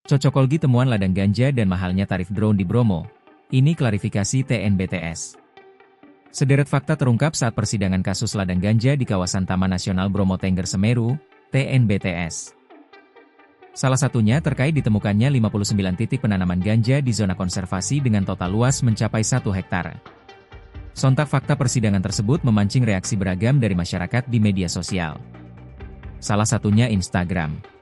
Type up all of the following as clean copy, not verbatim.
Cocokologi temuan ladang ganja dan mahalnya tarif drone di Bromo. Ini klarifikasi TNBTS. Sederet fakta terungkap saat persidangan kasus ladang ganja di kawasan Taman Nasional Bromo Tengger Semeru, TNBTS. Salah satunya terkait ditemukannya 59 titik penanaman ganja di zona konservasi dengan total luas mencapai 1 hektar. Sontak fakta persidangan tersebut memancing reaksi beragam dari masyarakat di media sosial. Salah satunya Instagram.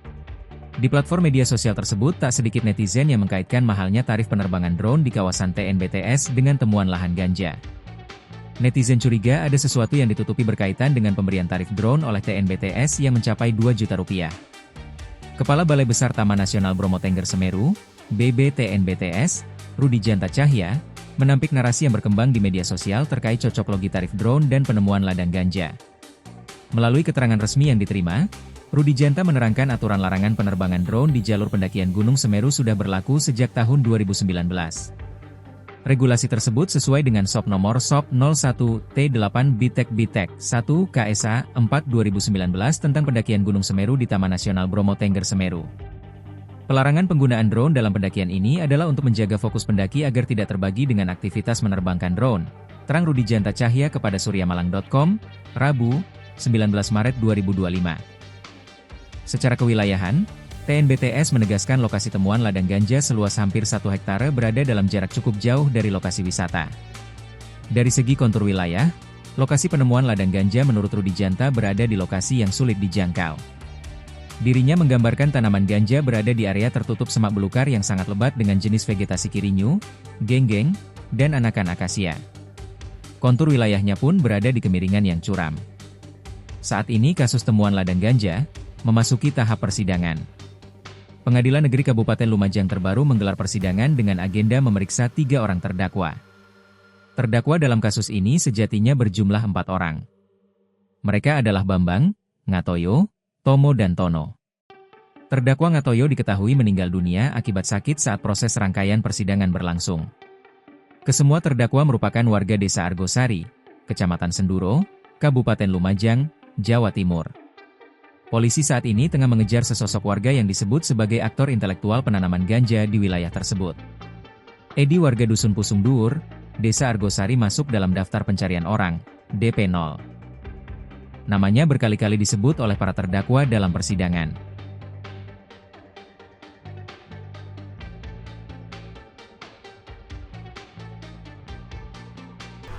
Di platform media sosial tersebut tak sedikit netizen yang mengkaitkan mahalnya tarif penerbangan drone di kawasan TNBTS dengan temuan lahan ganja. Netizen curiga ada sesuatu yang ditutupi berkaitan dengan pemberian tarif drone oleh TNBTS yang mencapai 2 juta rupiah. Kepala Balai Besar Taman Nasional Bromo Tengger Semeru, BBTNBTS, Rudi Janta Cahya, menampik narasi yang berkembang di media sosial terkait cocokologi tarif drone dan penemuan ladang ganja. Melalui keterangan resmi yang diterima, Rudi Janta menerangkan aturan larangan penerbangan drone di jalur pendakian Gunung Semeru sudah berlaku sejak tahun 2019. Regulasi tersebut sesuai dengan SOP nomor SOP 01T8 BITEK 1 KSA 4 2019 tentang pendakian Gunung Semeru di Taman Nasional Bromo Tengger Semeru. Pelarangan penggunaan drone dalam pendakian ini adalah untuk menjaga fokus pendaki agar tidak terbagi dengan aktivitas menerbangkan drone, terang Rudi Janta Cahya kepada suryamalang.com, Rabu, 19 Maret 2025. Secara kewilayahan, TNBTS menegaskan lokasi temuan ladang ganja seluas hampir 1 hektare berada dalam jarak cukup jauh dari lokasi wisata. Dari segi kontur wilayah, lokasi penemuan ladang ganja menurut Rudi Janta berada di lokasi yang sulit dijangkau. Dirinya menggambarkan tanaman ganja berada di area tertutup semak belukar yang sangat lebat dengan jenis vegetasi kirinyu, genggeng, dan anakan akasia. Kontur wilayahnya pun berada di kemiringan yang curam. Saat ini kasus temuan ladang ganja memasuki tahap persidangan. Pengadilan Negeri Kabupaten Lumajang terbaru menggelar persidangan dengan agenda memeriksa 3 orang terdakwa. Terdakwa dalam kasus ini sejatinya berjumlah 4 orang. Mereka adalah Bambang, Ngatoyo, Tomo dan Tono. Terdakwa Ngatoyo diketahui meninggal dunia akibat sakit saat proses rangkaian persidangan berlangsung. Kesemua terdakwa merupakan warga Desa Argosari, Kecamatan Senduro, Kabupaten Lumajang, Jawa Timur. Polisi saat ini tengah mengejar sesosok warga yang disebut sebagai aktor intelektual penanaman ganja di wilayah tersebut. Edi warga Dusun Pusung Dhuwur, Desa Argosari masuk dalam daftar pencarian orang, DP0. Namanya berkali-kali disebut oleh para terdakwa dalam persidangan.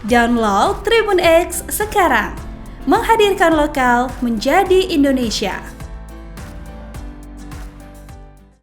Download Tribun X sekarang, menghadirkan lokal menjadi Indonesia.